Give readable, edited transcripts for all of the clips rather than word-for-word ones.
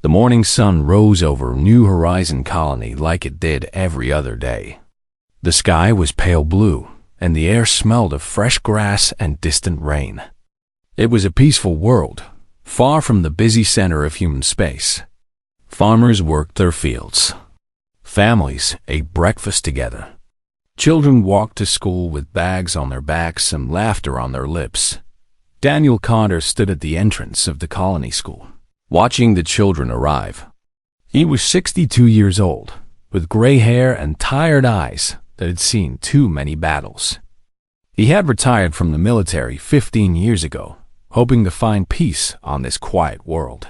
The morning sun rose over New Horizon Colony like it did every other day. The sky was pale blue, and the air smelled of fresh grass and distant rain. It was a peaceful world, far from the busy center of human space. Farmers worked their fields. Families ate breakfast together. Children walked to school with bags on their backs and laughter on their lips. Daniel Carter stood at the entrance of the colony school, watching the children arrive. He was 62 years old, with gray hair and tired eyes that had seen too many battles. He had retired from the military 15 years ago, hoping to find peace on this quiet world.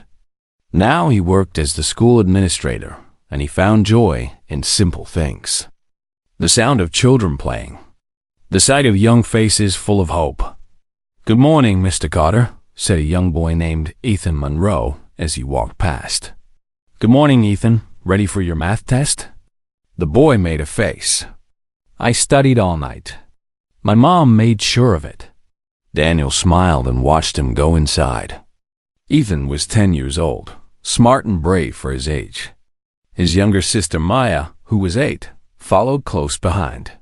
Now he worked as the school administrator, and he found joy in simple things. The sound of children playing. The sight of young faces full of hope. "Good morning, Mr. Carter," said a young boy named Ethan Monroe as he walked past. "Good morning, Ethan. Ready for your math test?" The boy made a face. "I studied all night. My mom made sure of it." Daniel smiled and watched him go inside. Ethan was 10 years old, smart and brave for his age. His younger sister Maya, who was 8, followed close behind.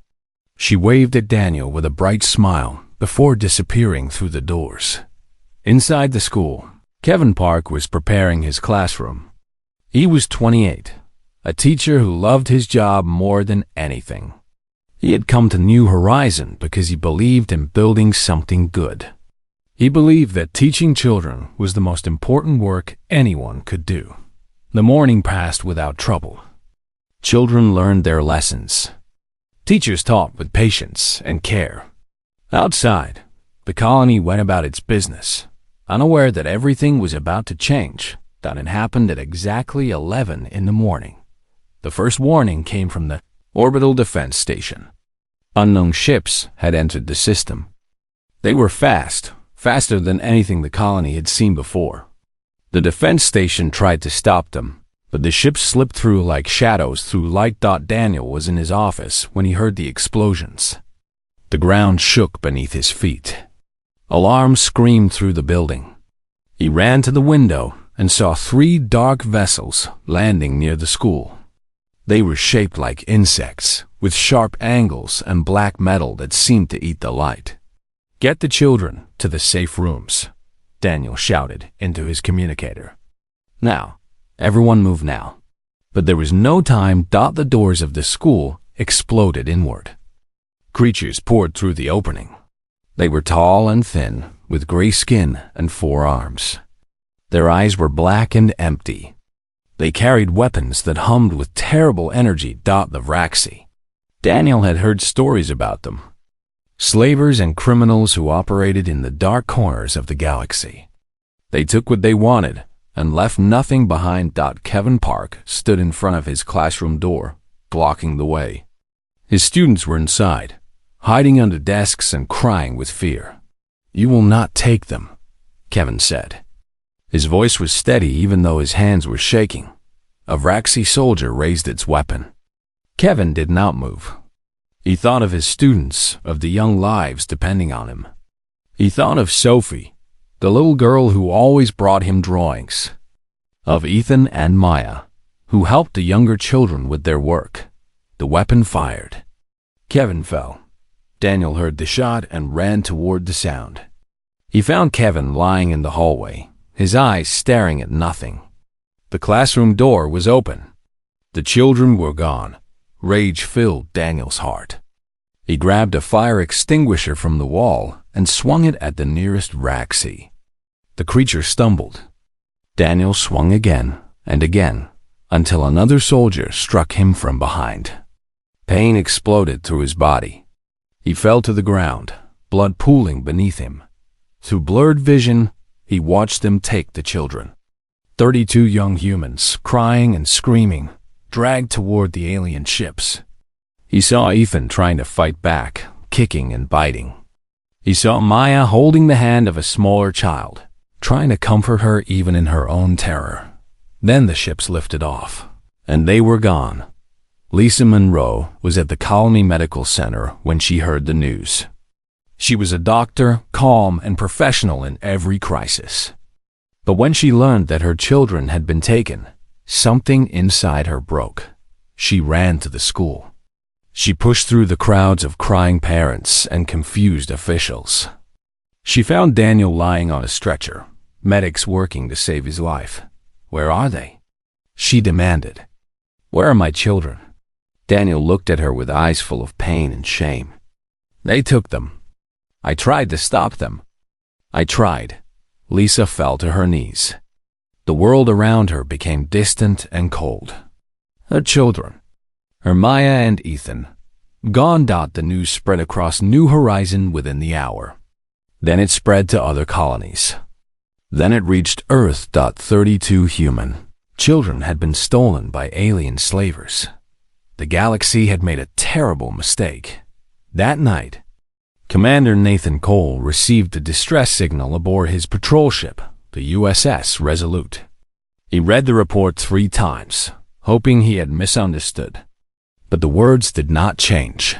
She waved at Daniel with a bright smile before disappearing through the doors. Inside the school, Kevin Park was preparing his classroom. He was 28, a teacher who loved his job more than anything. He had come to New Horizon because he believed in building something good. He believed that teaching children was the most important work anyone could do. The morning passed without trouble. Children learned their lessons. Teachers taught with patience and care. Outside, the colony went about its business, unaware that everything was about to change, that it happened at exactly 11 in the morning. The first warning came from the Orbital Defense Station. Unknown ships had entered the system. They were fast, faster than anything the colony had seen before. The defense station tried to stop them, but the ships slipped through like shadows through light. Daniel was in his office when he heard the explosions. The ground shook beneath his feet. Alarms screamed through the building. He ran to the window and saw 3 dark vessels landing near the school. They were shaped like insects, with sharp angles and black metal that seemed to eat the light. "Get the children to the safe rooms," Daniel shouted into his communicator. "Now, everyone move now." But there was no time. The doors of the school exploded inward. Creatures poured through the opening. They were tall and thin, with gray skin and 4 arms. Their eyes were black and empty. They carried weapons that hummed with terrible energy. The Vraxi. Daniel had heard stories about them. Slavers and criminals who operated in the dark corners of the galaxy. They took what they wanted and left nothing behind. Kevin Park stood in front of his classroom door, blocking the way. His students were inside, hiding under desks and crying with fear. "You will not take them," Kevin said. His voice was steady even though his hands were shaking. A Vraxi soldier raised its weapon. Kevin did not move. He thought of his students, of the young lives depending on him. He thought of Sophie, the little girl who always brought him drawings. Of Ethan and Maya, who helped the younger children with their work. The weapon fired. Kevin fell. Daniel heard the shot and ran toward the sound. He found Kevin lying in the hallway, his eyes staring at nothing. The classroom door was open. The children were gone. Rage filled Daniel's heart. He grabbed a fire extinguisher from the wall and swung it at the nearest Vraxi. The creature stumbled. Daniel swung again and again until another soldier struck him from behind. Pain exploded through his body. He fell to the ground, blood pooling beneath him. Through blurred vision, he watched them take the children. 32 young humans, crying and screaming, dragged toward the alien ships. He saw Ethan trying to fight back, kicking and biting. He saw Maya holding the hand of a smaller child, trying to comfort her even in her own terror. Then the ships lifted off, and they were gone. Lisa Monroe was at the Colony Medical Center when she heard the news. She was a doctor, calm and professional in every crisis. But when she learned that her children had been taken, something inside her broke. She ran to the school. She pushed through the crowds of crying parents and confused officials. She found Daniel lying on a stretcher, medics working to save his life. "Where are they?" she demanded. "Where are my children?" Daniel looked at her with eyes full of pain and shame. "They took them. I tried to stop them. I tried." Lisa fell to her knees. The world around her became distant and cold. Her children, her Maya and Ethan, gone. The news spread across New Horizon within the hour. Then it spread to other colonies. Then it reached Earth. 32 human children had been stolen by alien slavers. The galaxy had made a terrible mistake. That night, Commander Nathan Cole received a distress signal aboard his patrol ship, the USS Resolute. He read the report 3 times, hoping he had misunderstood. But the words did not change.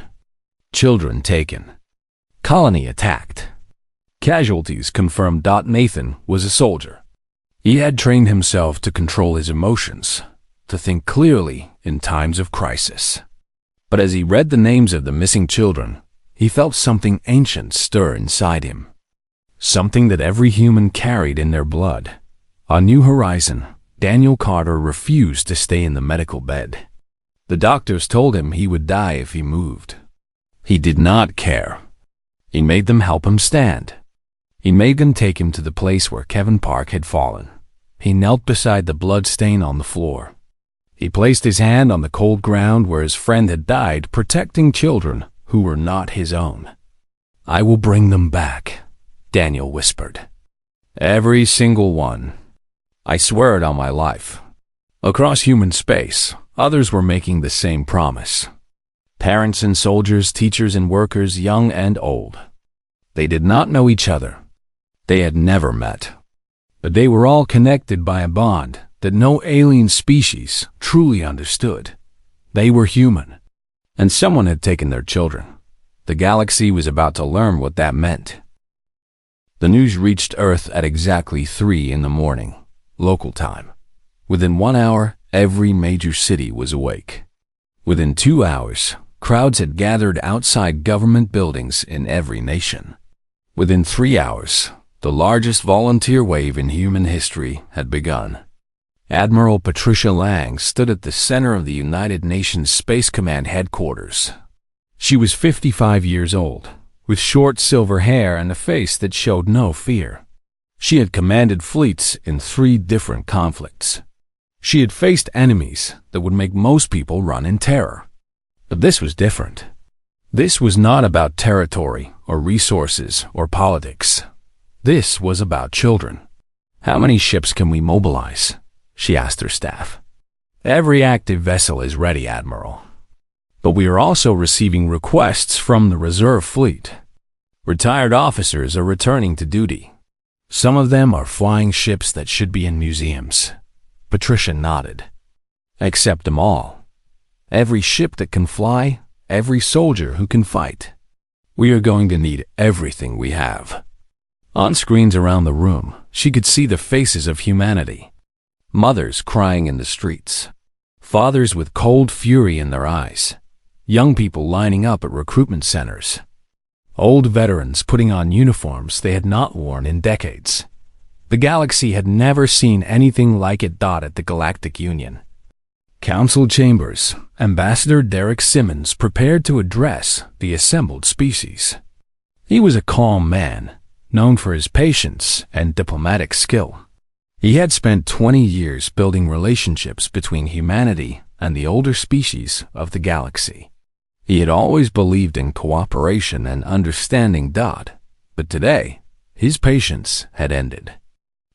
Children taken. Colony attacked. Casualties confirmed. Nathan was a soldier. He had trained himself to control his emotions, to think clearly in times of crisis. But as he read the names of the missing children, he felt something ancient stir inside him. Something that every human carried in their blood. On New Horizon, Daniel Carter refused to stay in the medical bed. The doctors told him he would die if he moved. He did not care. He made them help him stand. He made them take him to the place where Kevin Park had fallen. He knelt beside the blood stain on the floor. He placed his hand on the cold ground where his friend had died, protecting children who were not his own. "I will bring them back," Daniel whispered. "Every single one. I swear it on my life." Across human space, others were making the same promise. Parents and soldiers, teachers and workers, young and old. They did not know each other. They had never met. But they were all connected by a bond that no alien species truly understood. They were human. And someone had taken their children. The galaxy was about to learn what that meant. The news reached Earth at exactly 3 in the morning, local time. Within 1 hour, every major city was awake. Within 2 hours, crowds had gathered outside government buildings in every nation. Within 3 hours, the largest volunteer wave in human history had begun. Admiral Patricia Lang stood at the center of the United Nations Space Command headquarters. She was 55 years old, with short silver hair and a face that showed no fear. She had commanded fleets in 3 different conflicts. She had faced enemies that would make most people run in terror. But this was different. This was not about territory or resources or politics. This was about children. "How many ships can we mobilize?" she asked her staff. "Every active vessel is ready, Admiral. But we are also receiving requests from the reserve fleet. Retired officers are returning to duty. Some of them are flying ships that should be in museums." Patricia nodded. "Accept them all. Every ship that can fly, every soldier who can fight. We are going to need everything we have." On screens around the room, she could see the faces of humanity. Mothers crying in the streets. Fathers with cold fury in their eyes. Young people lining up at recruitment centers. Old veterans putting on uniforms they had not worn in decades. The galaxy had never seen anything like it. At the Galactic Union Council chambers, Ambassador Derek Simmons prepared to address the assembled species. He was a calm man, known for his patience and diplomatic skill. He had spent 20 years building relationships between humanity and the older species of the galaxy. He had always believed in cooperation and understanding. But today, his patience had ended.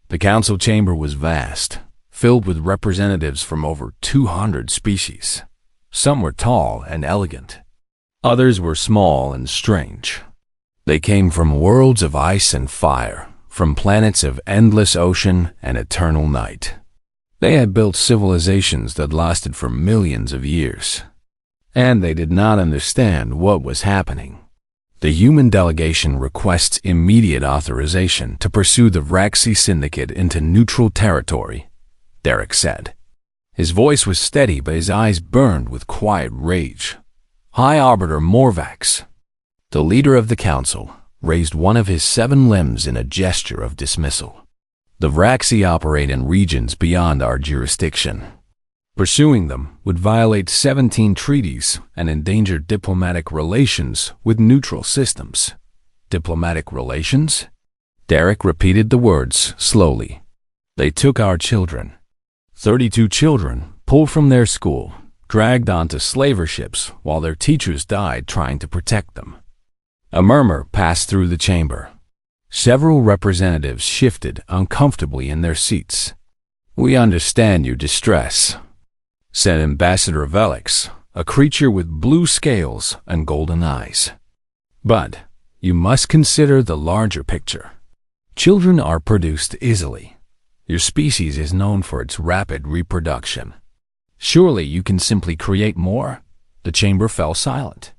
The council chamber was vast, filled with representatives from over 200 species. Some were tall and elegant. Others were small and strange. They came from worlds of ice and fire, from planets of endless ocean and eternal night. They had built civilizations that lasted for millions of years. And they did not understand what was happening. The human delegation requests immediate authorization to pursue the Raxi Syndicate into neutral territory, Derek said. His voice was steady, but his eyes burned with quiet rage. High Arbiter Morvax, the leader of the council, raised one of his 7 limbs in a gesture of dismissal. The Raxi operate in regions beyond our jurisdiction. Pursuing them would violate 17 treaties and endanger diplomatic relations with neutral systems. Diplomatic relations? Derek repeated the words slowly. They took our children. 32 children pulled from their school, dragged onto slaver ships while their teachers died trying to protect them. A murmur passed through the chamber. Several representatives shifted uncomfortably in their seats. We understand your distress, said Ambassador Velix, a creature with blue scales and golden eyes. But you must consider the larger picture. Children are produced easily. Your species is known for its rapid reproduction. Surely you can simply create more? The chamber fell silent.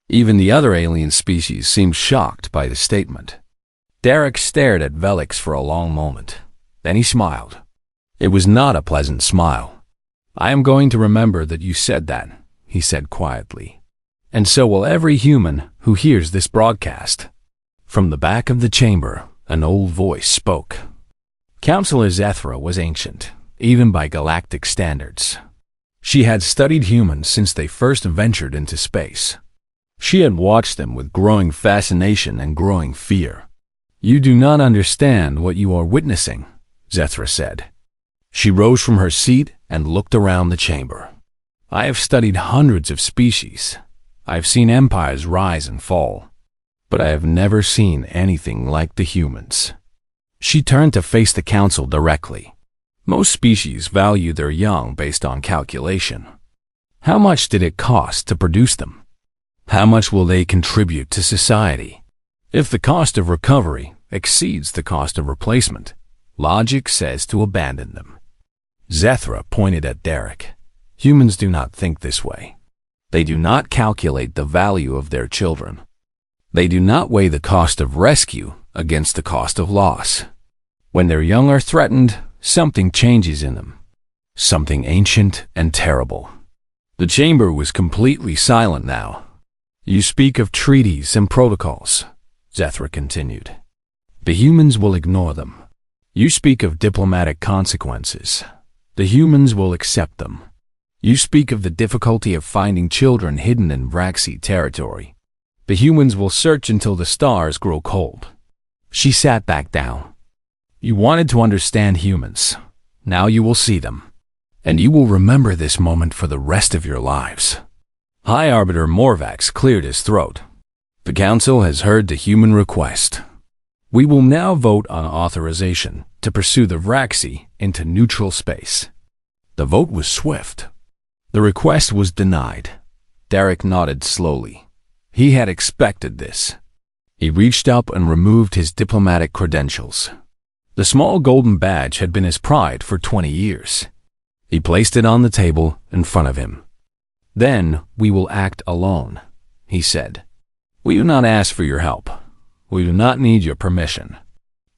Even the other alien species seemed shocked by the statement. Derek stared at Velix for a long moment. Then he smiled. It was not a pleasant smile. I am going to remember that you said that, he said quietly. And so will every human who hears this broadcast. From the back of the chamber, an old voice spoke. Counselor Zethra was ancient, even by galactic standards. She had studied humans since they first ventured into space. She had watched them with growing fascination and growing fear. You do not understand what you are witnessing, Zethra said. She rose from her seat and looked around the chamber. I have studied hundreds of species. I have seen empires rise and fall. But I have never seen anything like the humans. She turned to face the council directly. Most species value their young based on calculation. How much did it cost to produce them? How much will they contribute to society? If the cost of recovery exceeds the cost of replacement, logic says to abandon them. Zethra pointed at Derek. Humans do not think this way. They do not calculate the value of their children. They do not weigh the cost of rescue against the cost of loss. When their young are threatened, something changes in them. Something ancient and terrible. The chamber was completely silent now. You speak of treaties and protocols, Zethra continued. The humans will ignore them. You speak of diplomatic consequences. The humans will accept them. You speak of the difficulty of finding children hidden in Raxi territory. The humans will search until the stars grow cold. She sat back down. You wanted to understand humans. Now you will see them. And you will remember this moment for the rest of your lives. High Arbiter Morvax cleared his throat. The council has heard the human request. We will now vote on authorization to pursue the Raxi into neutral space. The vote was swift. The request was denied. Derek nodded slowly. He had expected this. He reached up and removed his diplomatic credentials. The small golden badge had been his pride for 20 years. He placed it on the table in front of him. Then we will act alone, he said. We do not ask for your help. We do not need your permission.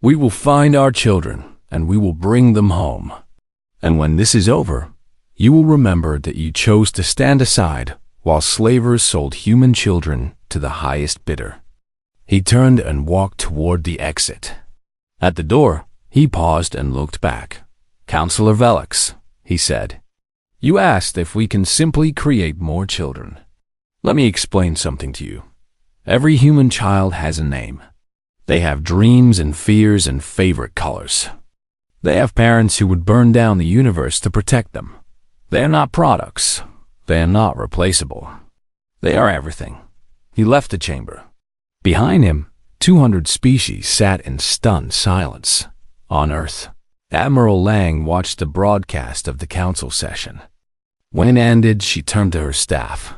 We will find our children, and we will bring them home. And when this is over, you will remember that you chose to stand aside while slavers sold human children to the highest bidder. He turned and walked toward the exit. At the door, he paused and looked back. Counselor Velix, he said. You asked if we can simply create more children. Let me explain something to you. Every human child has a name. They have dreams and fears and favorite colors. They have parents who would burn down the universe to protect them. They are not products. They are not replaceable. They are everything. He left the chamber. Behind him, 200 species sat in stunned silence. On Earth, Admiral Lang watched the broadcast of the council session. When it ended, she turned to her staff.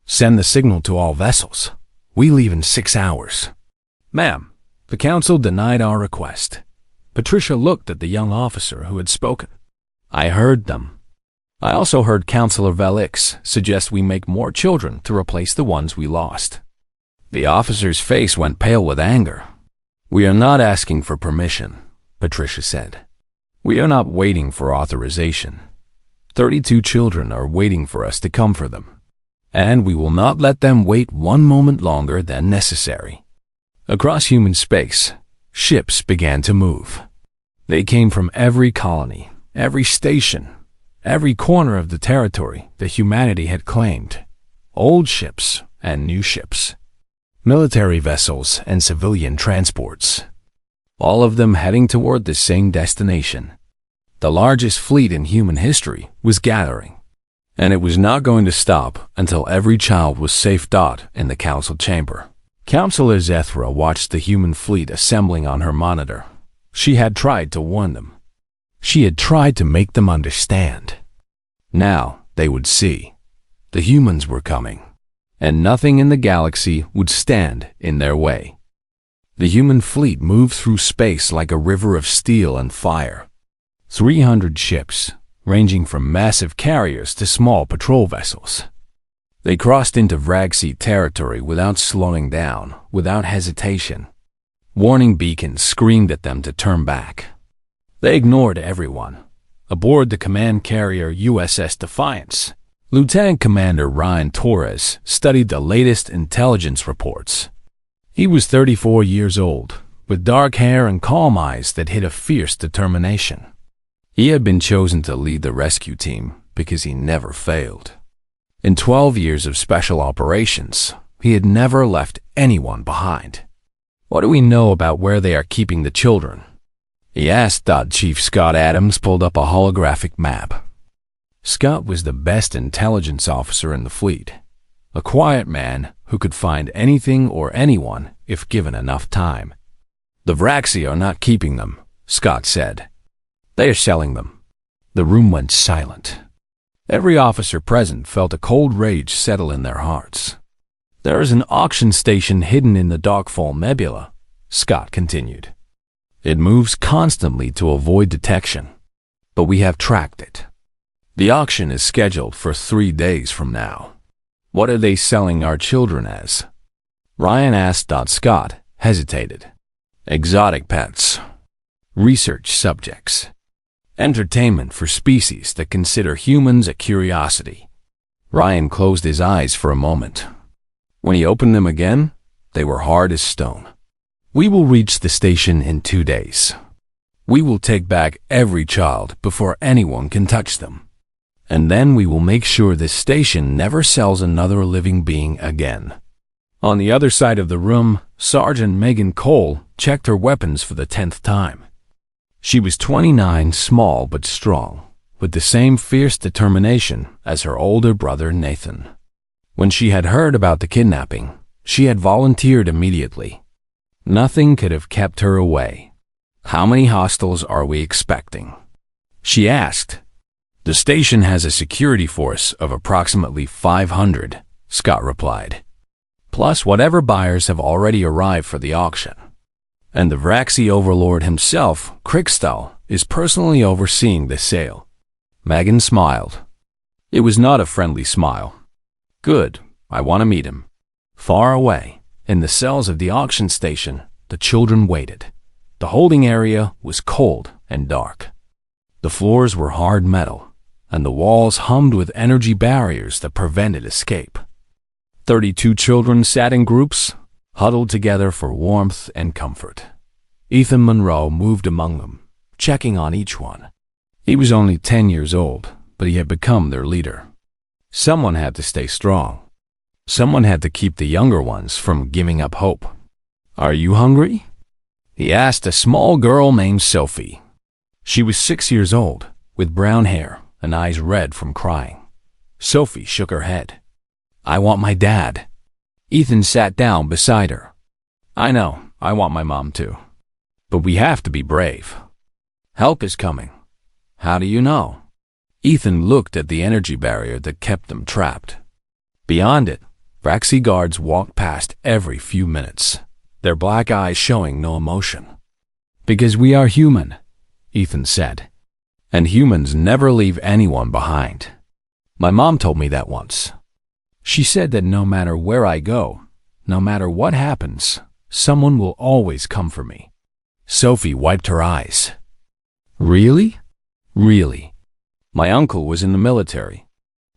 Send the signal to all vessels. We leave in 6 hours. Ma'am, the council denied our request. Patricia looked at the young officer who had spoken. I heard them. I also heard Counselor Velix suggest we make more children to replace the ones we lost. The officer's face went pale with anger. "We are not asking for permission," Patricia said. "We are not waiting for authorization. 32 children are waiting for us to come for them, and we will not let them wait one moment longer than necessary." Across human space, ships began to move. They came from every colony, every station, every corner of the territory that humanity had claimed. Old ships and new ships, military vessels and civilian transports, all of them heading toward the same destination. The largest fleet in human history was gathering, and it was not going to stop until every child was safe dot in the council chamber. Counselor Zethra watched the human fleet assembling on her monitor. She had tried to warn them. She had tried to make them understand. Now they would see. The humans were coming, and nothing in the galaxy would stand in their way. The human fleet moved through space like a river of steel and fire. 300 ships, ranging from massive carriers to small patrol vessels. They crossed into Vraxi territory without slowing down, without hesitation. Warning beacons screamed at them to turn back. They ignored everyone. Aboard the command carrier USS Defiance, Lieutenant Commander Ryan Torres studied the latest intelligence reports. He was 34 years old, with dark hair and calm eyes that hid a fierce determination. He had been chosen to lead the rescue team because he never failed. In 12 years of special operations, he had never left anyone behind. "What do we know about where they are keeping the children?" he asked. Chief Scott Adams pulled up a holographic map. Scott was the best intelligence officer in the fleet, a quiet man who could find anything or anyone if given enough time. "The Vraxi are not keeping them," Scott said. "They are selling them." The room went silent. Every officer present felt a cold rage settle in their hearts. "There is an auction station hidden in the Darkfall Nebula," Scott continued. "It moves constantly to avoid detection, but we have tracked it. The auction is scheduled for 3 days from now." "What are they selling our children as?" Ryan asked. Scott hesitated. "Exotic pets, research subjects, entertainment for species that consider humans a curiosity." Ryan closed his eyes for a moment. When he opened them again, they were hard as stone. "We will reach the station in 2 days. We will take back every child before anyone can touch them. And then we will make sure this station never sells another living being again." On the other side of the room, Sergeant Megan Cole checked her weapons for the 10th time. She was 29, small but strong, with the same fierce determination as her older brother Nathan. When she had heard about the kidnapping, she had volunteered immediately. Nothing could have kept her away. "How many hostiles are we expecting?" she asked. "The station has a security force of approximately 500, Scott replied, "plus whatever buyers have already arrived for the auction. And the Vraxi overlord himself, Krikstal, is personally overseeing the sale." Megan smiled. It was not a friendly smile. "Good, I want to meet him." Far away, in the cells of the auction station, the children waited. The holding area was cold and dark. The floors were hard metal, and the walls hummed with energy barriers that prevented escape. 32 children sat in groups, huddled together for warmth and comfort. Ethan Monroe moved among them, checking on each one. He was only 10 years old, but he had become their leader. Someone had to stay strong. Someone had to keep the younger ones from giving up hope. "Are you hungry?" he asked a small girl named Sophie. She was 6 years old, with brown hair and eyes red from crying. Sophie shook her head. "I want my dad." Ethan sat down beside her. "I know, I want my mom too. But we have to be brave. Help is coming." "How do you know?" Ethan looked at the energy barrier that kept them trapped. Beyond it, Vraxi guards walked past every few minutes, their black eyes showing no emotion. "Because we are human," Ethan said. "And humans never leave anyone behind. My mom told me that once. She said that no matter where I go, No matter what happens, someone will always come for me." Sophie wiped her eyes. "Really? Really? My uncle was in the military.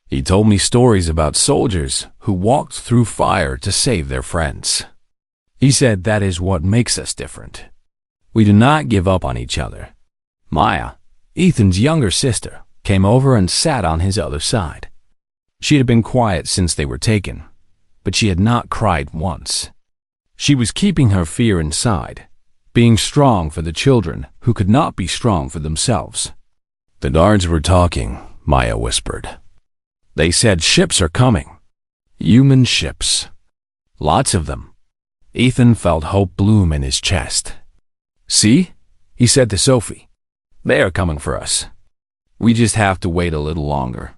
He told me stories about soldiers who walked through fire to save their friends. He said that is what makes us different. We do not give up on each other." Maya, Ethan's younger sister, came over and sat on his other side. She had been quiet since they were taken, but she had not cried once. She was keeping her fear inside, being strong for the children who could not be strong for themselves. "The guards were talking," Maya whispered. "They said ships are coming. Human ships. Lots of them." Ethan felt hope bloom in his chest. "See?" he said to Sophie. "They are coming for us. We just have to wait a little longer."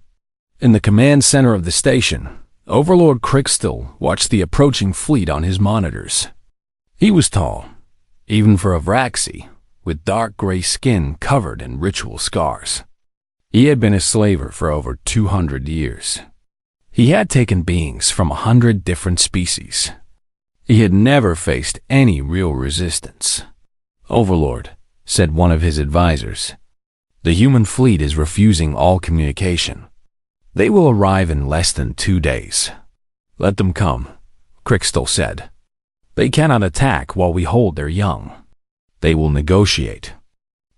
In the command center of the station, Overlord Crickstill watched the approaching fleet on his monitors. He was tall, even for a Vraxi, with dark gray skin covered in ritual scars. He had been a slaver for over 200 years. He had taken beings from 100 different species. He had never faced any real resistance. "Overlord," said one of his advisors, "the human fleet is refusing all communication. They will arrive in less than 2 days." "Let them come," Crickstill said. "They cannot attack while we hold their young. They will negotiate.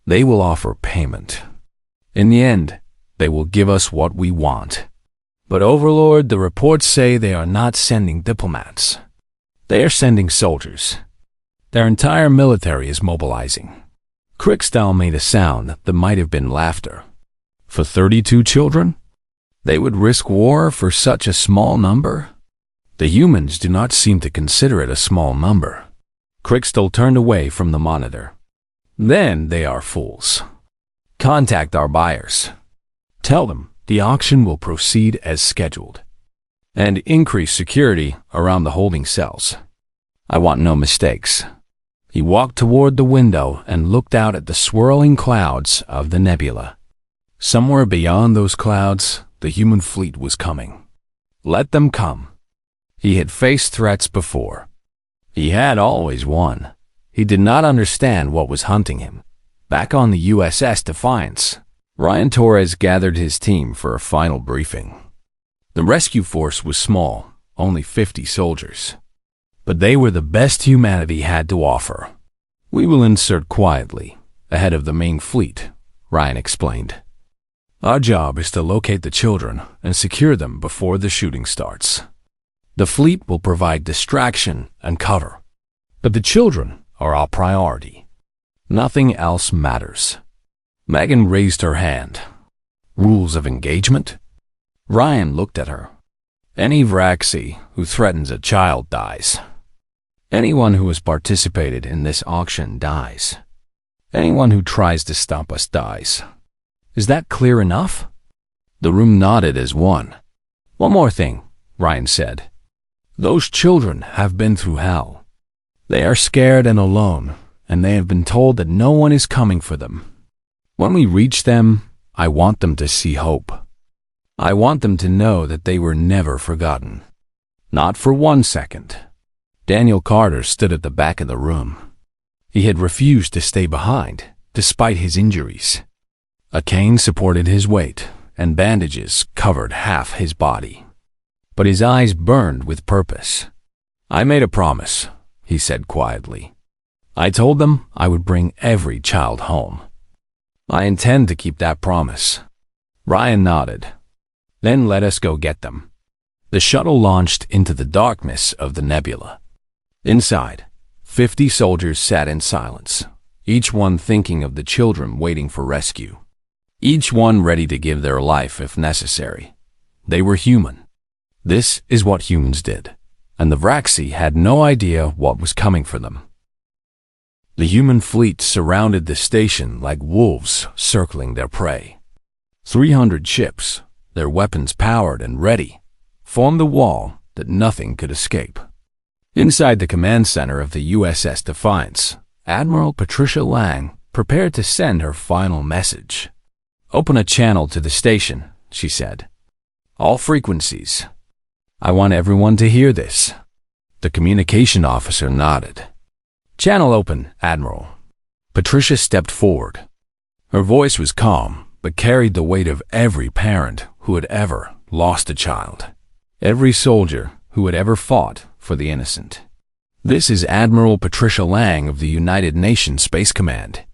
They will offer payment. In the end, they will give us what we want." "But Overlord, the reports say they are not sending diplomats. They are sending soldiers. Their entire military is mobilizing." Crickstill made a sound that might have been laughter. "For 32 children? They would risk war for such a small number? The humans do not seem to consider it a small number." Crickstill turned away from the monitor. "Then they are fools. Contact our buyers. Tell them the auction will proceed as scheduled. And increase security around the holding cells. I want no mistakes." He walked toward the window and looked out at the swirling clouds of the nebula. Somewhere beyond those clouds, the human fleet was coming. Let them come. He had faced threats before. He had always won. He did not understand what was hunting him. Back on the USS Defiance, Ryan Torres gathered his team for a final briefing. The rescue force was small, only 50 soldiers. But they were the best humanity had to offer. "We will insert quietly, ahead of the main fleet," Ryan explained. "Our job is to locate the children and secure them before the shooting starts. The fleet will provide distraction and cover. But the children are our priority. Nothing else matters." Megan raised her hand. "Rules of engagement?" Ryan looked at her. "Any Vraxi who threatens a child dies. Anyone who has participated in this auction dies. Anyone who tries to stop us dies. Is that clear enough?" The room nodded as one. "One more thing," Ryan said. "Those children have been through hell. They are scared and alone, and they have been told that no one is coming for them. When we reach them, I want them to see hope. I want them to know that they were never forgotten. Not for 1 second." Daniel Carter stood at the back of the room. He had refused to stay behind, despite his injuries. A cane supported his weight, and bandages covered half his body. But his eyes burned with purpose. "I made a promise," he said quietly. "I told them I would bring every child home. I intend to keep that promise." Ryan nodded. "Then let us go get them." The shuttle launched into the darkness of the nebula. Inside, 50 soldiers sat in silence, each one thinking of the children waiting for rescue. Each one ready to give their life if necessary. They were human. This is what humans did, and the Vraxi had no idea what was coming for them. The human fleet surrounded the station like wolves circling their prey. 300 ships, their weapons powered and ready, formed a wall that nothing could escape. Inside the command center of the USS Defiance, Admiral Patricia Lang prepared to send her final message. "Open a channel to the station," she said. "All frequencies. I want everyone to hear this. The communication officer nodded. "Channel open, Admiral." Patricia stepped forward. Her voice was calm, but carried the weight of every parent who had ever lost a child, every soldier who had ever fought for the innocent. "This is Admiral Patricia Lang of the United Nations Space Command.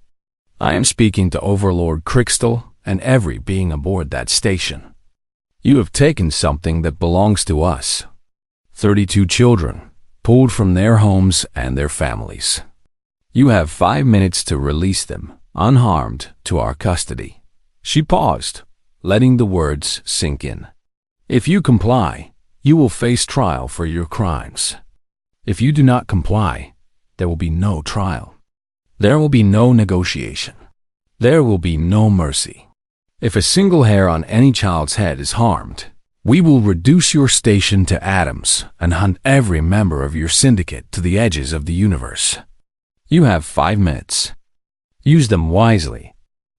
I am speaking to Overlord Crystal and every being aboard that station. You have taken something that belongs to us. 32 children, pulled from their homes and their families. You have 5 minutes to release them, unharmed, to our custody." She paused, letting the words sink in. "If you comply, you will face trial for your crimes. If you do not comply, there will be no trial. There will be no negotiation. There will be no mercy. If a single hair on any child's head is harmed, we will reduce your station to atoms and hunt every member of your syndicate to the edges of the universe. You have 5 minutes. Use them wisely."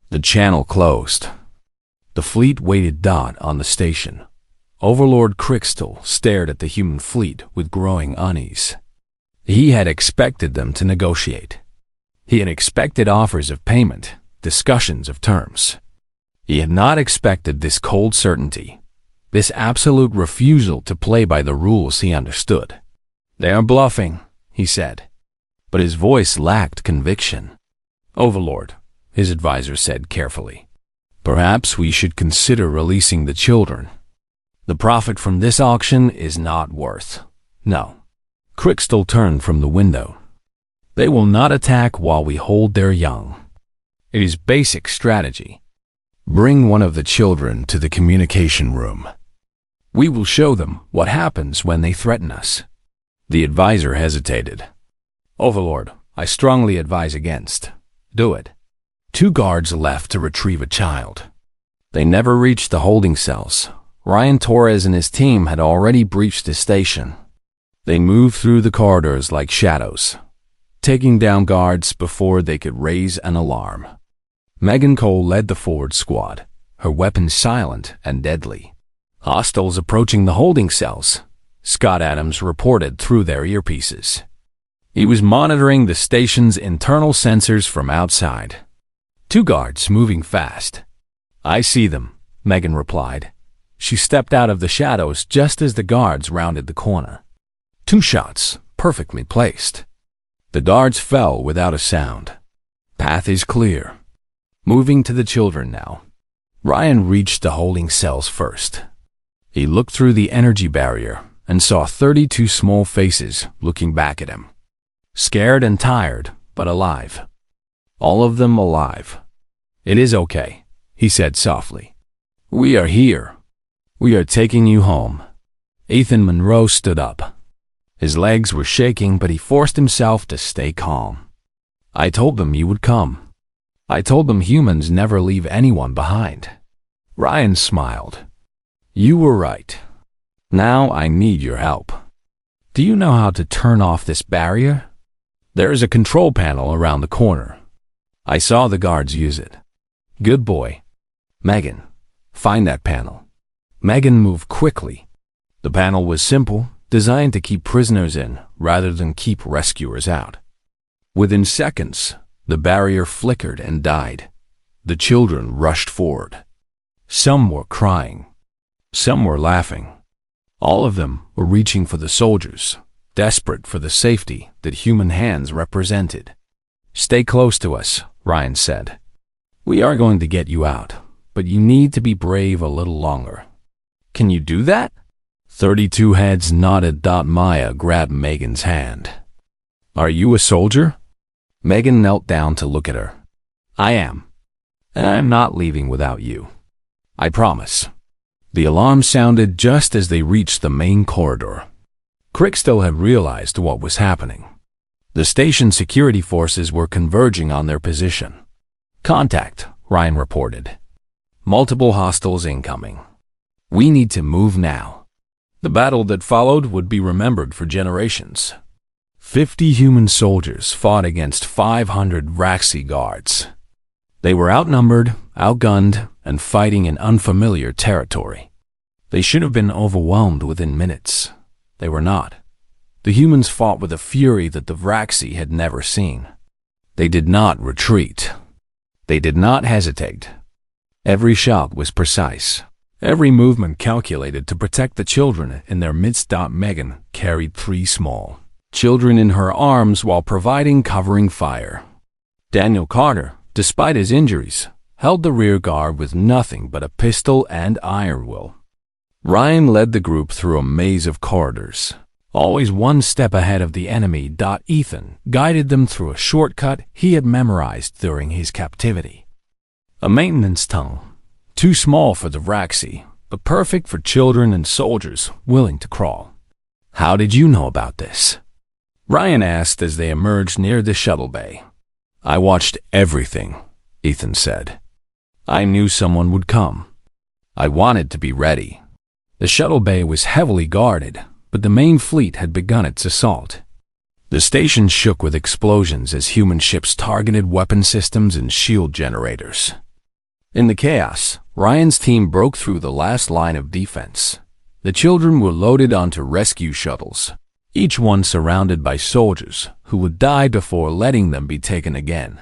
The channel closed. The fleet-weighted dot on the station. Overlord Crystal stared at the human fleet with growing unease. He had expected them to negotiate. He had expected offers of payment, discussions of terms. He had not expected this cold certainty, this absolute refusal to play by the rules he understood. "They are bluffing," he said, but his voice lacked conviction. "Overlord," his advisor said carefully, "perhaps we should consider releasing the children. The profit from this auction is not worth." "No." Crystal turned from the window. "They will not attack while we hold their young. It is basic strategy. Bring one of the children to the communication room. We will show them what happens when they threaten us." The advisor hesitated. "Overlord, I strongly advise against. Do it." 2 guards left to retrieve a child. They never reached the holding cells. Ryan Torres and his team had already breached the station. They moved through the corridors like shadows, taking down guards before they could raise an alarm. Megan Cole led the forward squad, her weapons silent and deadly. "Hostiles approaching the holding cells," Scott Adams reported through their earpieces. He was monitoring the station's internal sensors from outside. 2 guards moving fast. "I see them," Megan replied. She stepped out of the shadows just as the guards rounded the corner. 2 shots, perfectly placed. The guards fell without a sound. "Path is clear." Moving to the children now. Ryan reached the holding cells first. He looked through the energy barrier and saw 32 small faces looking back at him. Scared and tired, but alive. All of them alive. "It is okay," he said softly. "We are here. We are taking you home." Ethan Monroe stood up. His legs were shaking, but he forced himself to stay calm. "I told them you would come. I told them humans never leave anyone behind." Ryan smiled. "You were right. Now I need your help. Do you know how to turn off this barrier? There is a control panel around the corner. I saw the guards use it." "Good boy. Megan, find that panel." Megan moved quickly. The panel was simple, designed to keep prisoners in rather than keep rescuers out. Within seconds, the barrier flickered and died. The children rushed forward. Some were crying. Some were laughing. All of them were reaching for the soldiers, desperate for the safety that human hands represented. "Stay close to us," Ryan said. "We are going to get you out, but you need to be brave a little longer." "Can you do that?" 32 heads nodded. Maya grabbed Megan's hand. "Are you a soldier?" Megan knelt down to look at her. "I am. And I am not leaving without you. I promise." The alarm sounded just as they reached the main corridor. Crystal had realized what was happening. The station security forces were converging on their position. "Contact," Ryan reported. "Multiple hostiles incoming. We need to move now." The battle that followed would be remembered for generations. 50 human soldiers fought against 500 Raxi guards. They were outnumbered, outgunned, and fighting in unfamiliar territory. They should have been overwhelmed within minutes. They were not. The humans fought with a fury that the Vraxi had never seen. They did not retreat. They did not hesitate. Every shot was precise. Every movement calculated to protect the children in their midst. Megan carried 3 small children in her arms while providing covering fire. Daniel Carter, despite his injuries, held the rear guard with nothing but a pistol and iron will. Ryan led the group through a maze of corridors, always one step ahead of the enemy. Ethan guided them through a shortcut he had memorized during his captivity. A maintenance tunnel, too small for the Vraxi, but perfect for children and soldiers willing to crawl. "How did you know about this?" Ryan asked as they emerged near the shuttle bay. "I watched everything," Ethan said. "I knew someone would come. I wanted to be ready." The shuttle bay was heavily guarded, but the main fleet had begun its assault. The station shook with explosions as human ships targeted weapon systems and shield generators. In the chaos, Ryan's team broke through the last line of defense. The children were loaded onto rescue shuttles, each one surrounded by soldiers who would die before letting them be taken again.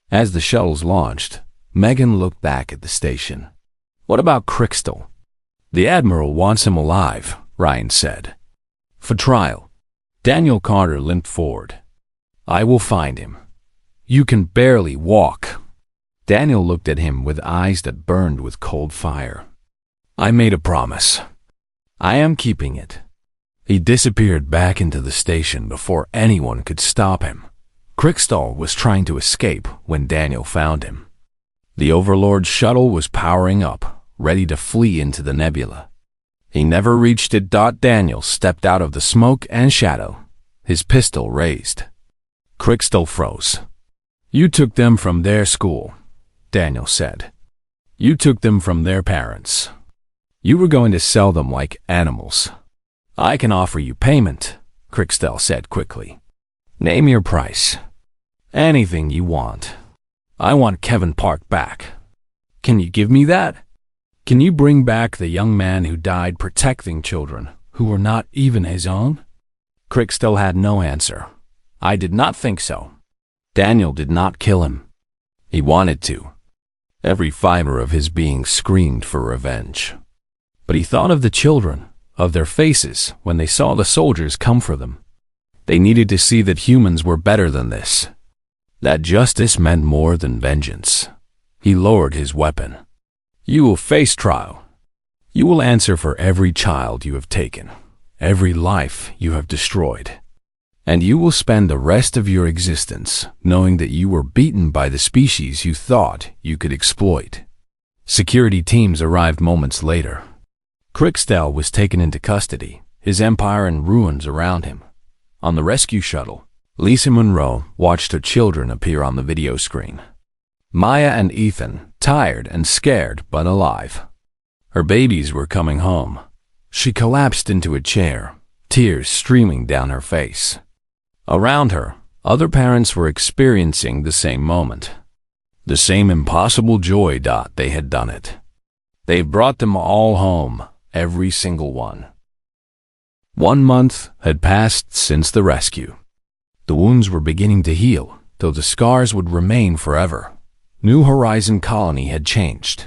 As the shuttles launched, Megan looked back at the station. "What about Crystal?" "The Admiral wants him alive," Ryan said. "For trial." Daniel Carter limped forward. "I will find him. You can barely walk." Daniel looked at him with eyes that burned with cold fire. "I made a promise. I am keeping it." He disappeared back into the station before anyone could stop him. Crystal was trying to escape when Daniel found him. The Overlord's shuttle was powering up, ready to flee into the nebula. He never reached it. Daniel stepped out of the smoke and shadow, his pistol raised. Crystal froze. "You took them from their school," Daniel said. "You took them from their parents. You were going to sell them like animals." "I can offer you payment," Crystal said quickly. "Name your price." "Anything you want." "I want Kevin Park back." "Can you give me that?" "Can you bring back the young man who died protecting children who were not even his own?" Crystal had no answer. "I did not think so." Daniel did not kill him. He wanted to. Every fiber of his being screamed for revenge. But he thought of the children, of their faces when they saw the soldiers come for them. They needed to see that humans were better than this, that justice meant more than vengeance. He lowered his weapon. "You will face trial. You will answer for every child you have taken, every life you have destroyed. And you will spend the rest of your existence knowing that you were beaten by the species you thought you could exploit." Security teams arrived moments later. Crystal was taken into custody, his empire in ruins around him. On the rescue shuttle, Lisa Monroe watched her children appear on the video screen. Maya and Ethan, tired and scared but alive. Her babies were coming home. She collapsed into a chair, tears streaming down her face. Around her, other parents were experiencing the same moment. The same impossible joy. They had done it. They brought them all home. Every single one. 1 month had passed since the rescue. The wounds were beginning to heal, though the scars would remain forever. New Horizon Colony had changed.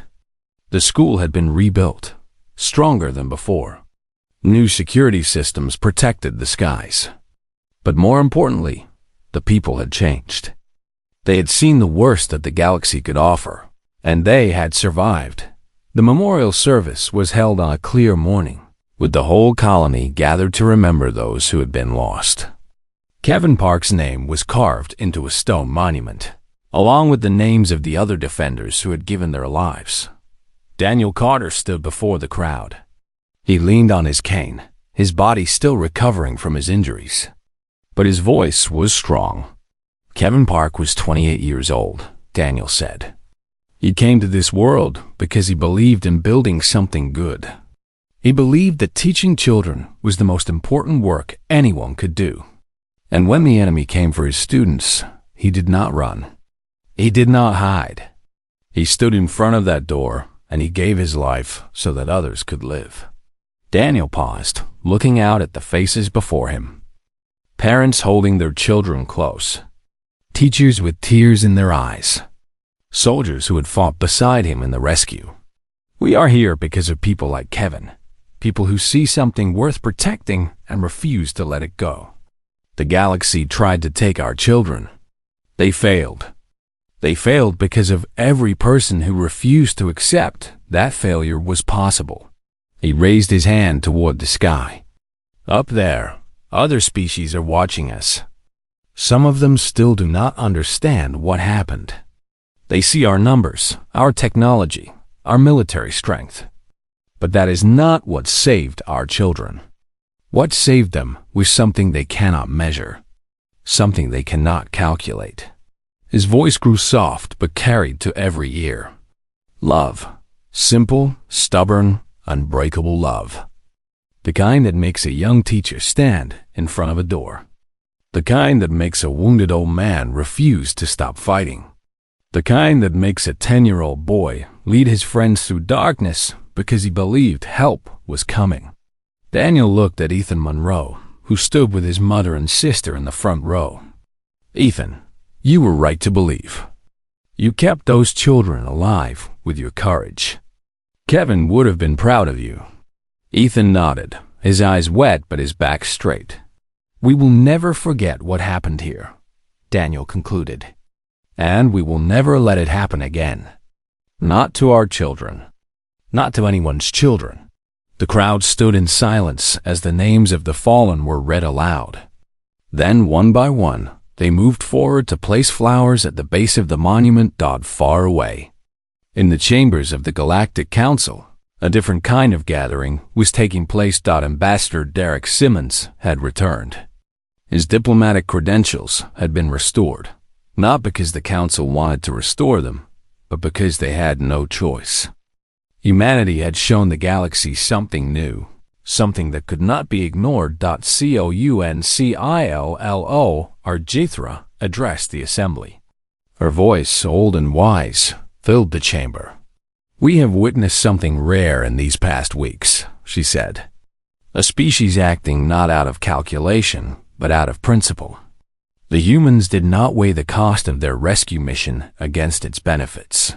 The school had been rebuilt, stronger than before. New security systems protected the skies. But more importantly, the people had changed. They had seen the worst that the galaxy could offer, and they had survived. The memorial service was held on a clear morning, with the whole colony gathered to remember those who had been lost. Kevin Park's name was carved into a stone monument, along with the names of the other defenders who had given their lives. Daniel Carter stood before the crowd. He leaned on his cane, his body still recovering from his injuries. But his voice was strong. Kevin Park was 28 years old, Daniel said. He came to this world because he believed in building something good. He believed that teaching children was the most important work anyone could do. And when the enemy came for his students, he did not run. He did not hide. He stood in front of that door, and he gave his life so that others could live. Daniel paused, looking out at the faces before him. Parents holding their children close. Teachers with tears in their eyes. Soldiers who had fought beside him in the rescue. We are here because of people like Kevin. People who see something worth protecting and refuse to let it go. The galaxy tried to take our children. They failed. They failed because of every person who refused to accept that failure was possible. He raised his hand toward the sky. Up there, other species are watching us. Some of them still do not understand what happened. They see our numbers, our technology, our military strength. But that is not what saved our children. What saved them was something they cannot measure, something they cannot calculate. His voice grew soft but carried to every ear. Love. Simple, stubborn, unbreakable love. The kind that makes a young teacher stand in front of a door. The kind that makes a wounded old man refuse to stop fighting. The kind that makes a 10-year-old boy lead his friends through darkness because he believed help was coming. Daniel looked at Ethan Monroe, who stood with his mother and sister in the front row. Ethan, you were right to believe. You kept those children alive with your courage. Kevin would have been proud of you. Ethan nodded, his eyes wet but his back straight. We will never forget what happened here, Daniel concluded. And we will never let it happen again. Not to our children. Not to anyone's children. The crowd stood in silence as the names of the fallen were read aloud. Then, one by one, they moved forward to place flowers at the base of the monument far away. In the chambers of the Galactic Council, a different kind of gathering was taking place. Ambassador Derek Simmons had returned. His diplomatic credentials had been restored, not because the Council wanted to restore them, but because they had no choice. Humanity had shown the galaxy something new, something that could not be ignored. Councillo, Argithra addressed the assembly. Her voice, old and wise, filled the chamber. We have witnessed something rare in these past weeks, she said. A species acting not out of calculation, but out of principle. The humans did not weigh the cost of their rescue mission against its benefits.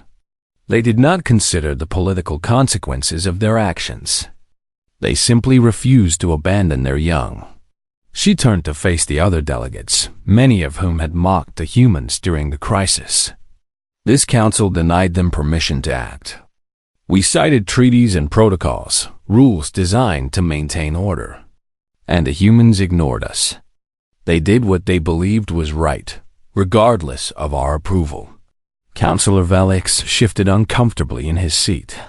They did not consider the political consequences of their actions. They simply refused to abandon their young. She turned to face the other delegates, many of whom had mocked the humans during the crisis. This council denied them permission to act. We cited treaties and protocols, rules designed to maintain order. And the humans ignored us. They did what they believed was right, regardless of our approval. Councillor Velix shifted uncomfortably in his seat.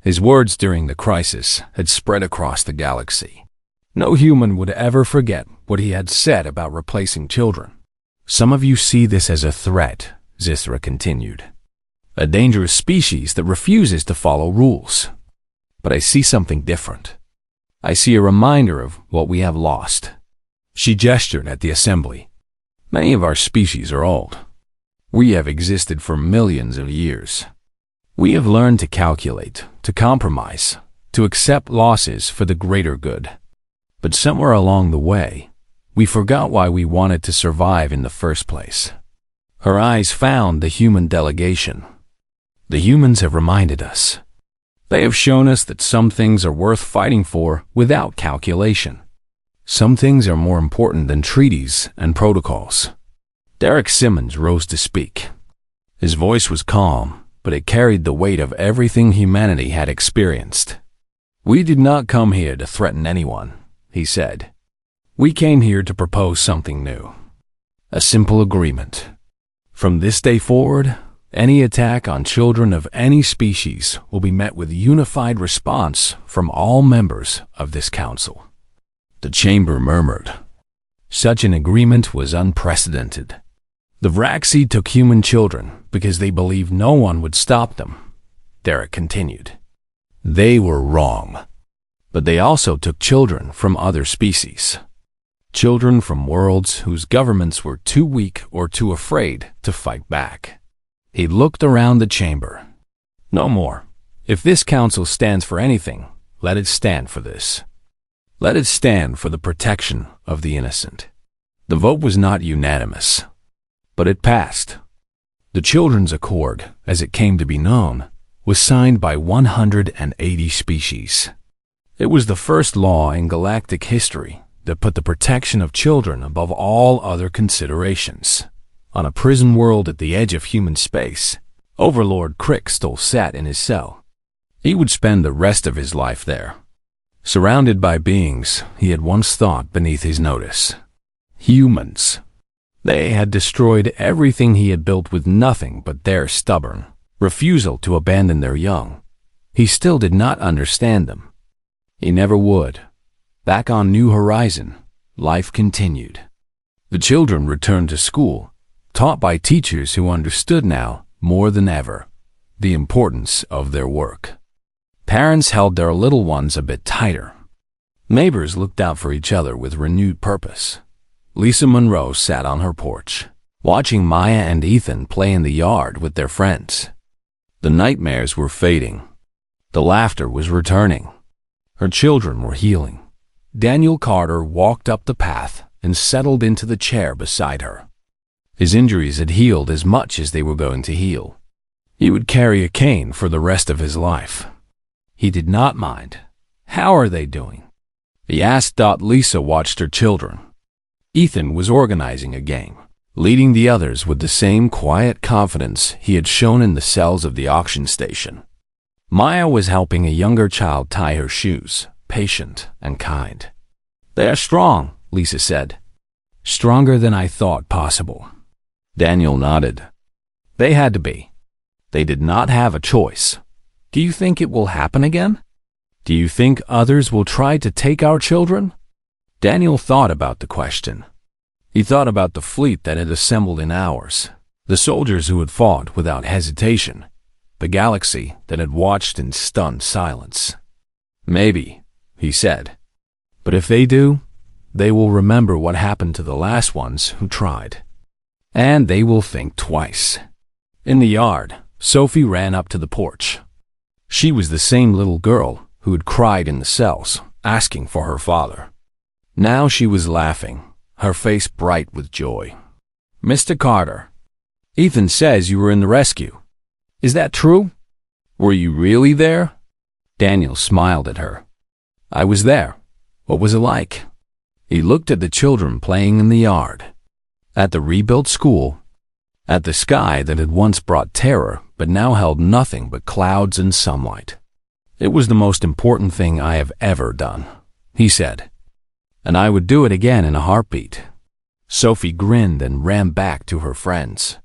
His words during the crisis had spread across the galaxy. No human would ever forget what he had said about replacing children. Some of you see this as a threat, Zithra continued. A dangerous species that refuses to follow rules. But I see something different. I see a reminder of what we have lost. She gestured at the assembly. Many of our species are old. We have existed for millions of years. We have learned to calculate, to compromise, to accept losses for the greater good. But somewhere along the way, we forgot why we wanted to survive in the first place. Her eyes found the human delegation. The humans have reminded us. They have shown us that some things are worth fighting for without calculation. Some things are more important than treaties and protocols. Derek Simmons rose to speak. His voice was calm, but it carried the weight of everything humanity had experienced. We did not come here to threaten anyone, he said. We came here to propose something new. A simple agreement. From this day forward, any attack on children of any species will be met with a unified response from all members of this council. The chamber murmured. Such an agreement was unprecedented. The Vraxi took human children because they believed no one would stop them, Derek continued. They were wrong. But they also took children from other species. Children from worlds whose governments were too weak or too afraid to fight back. He looked around the chamber. No more. If this council stands for anything, let it stand for this. Let it stand for the protection of the innocent. The vote was not unanimous, but it passed. The Children's Accord, as it came to be known, was signed by 180 species. It was the first law in galactic history that put the protection of children above all other considerations. On a prison world at the edge of human space, Overlord Crick still sat in his cell. He would spend the rest of his life there, surrounded by beings he had once thought beneath his notice. Humans. They had destroyed everything he had built with nothing but their stubborn refusal to abandon their young. He still did not understand them. He never would. Back on New Horizon, life continued. The children returned to school, taught by teachers who understood now, more than ever, the importance of their work. Parents held their little ones a bit tighter. Neighbors looked out for each other with renewed purpose. Lisa Monroe sat on her porch, watching Maya and Ethan play in the yard with their friends. The nightmares were fading. The laughter was returning. Her children were healing. Daniel Carter walked up the path and settled into the chair beside her. His injuries had healed as much as they were going to heal. He would carry a cane for the rest of his life. He did not mind. How are they doing? He asked. Lisa watched her children. Ethan was organizing a game, leading the others with the same quiet confidence he had shown in the cells of the auction station. Maya was helping a younger child tie her shoes, patient and kind. "They are strong," Lisa said. "Stronger than I thought possible." Daniel nodded. They had to be. They did not have a choice. Do you think it will happen again? Do you think others will try to take our children? Daniel thought about the question. He thought about the fleet that had assembled in hours, the soldiers who had fought without hesitation, the galaxy that had watched in stunned silence. "Maybe," he said. "But if they do, they will remember what happened to the last ones who tried. And they will think twice." In the yard, Sophie ran up to the porch. She was the same little girl who had cried in the cells, asking for her father. Now she was laughing, her face bright with joy. "Mr. Carter, Ethan says you were in the rescue. Is that true? Were you really there?" Daniel smiled at her. "I was there. What was it like?" He looked at the children playing in the yard, at the rebuilt school, at the sky that had once brought terror but now held nothing but clouds and sunlight. "It was the most important thing I have ever done," he said. "And I would do it again in a heartbeat." Sophie grinned and ran back to her friends.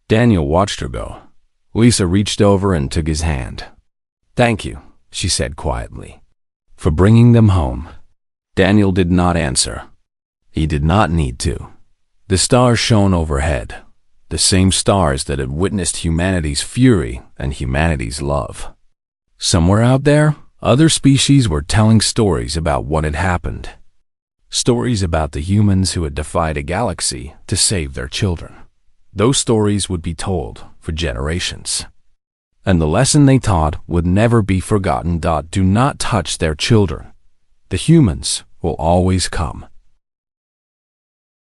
Daniel watched her go. Lisa reached over and took his hand. "Thank you," she said quietly, "for bringing them home." Daniel did not answer. He did not need to. The stars shone overhead, the same stars that had witnessed humanity's fury and humanity's love. Somewhere out there, other species were telling stories about what had happened. Stories about the humans who had defied a galaxy to save their children. Those stories would be told for generations. And the lesson they taught would never be forgotten. Do not touch their children. The humans will always come.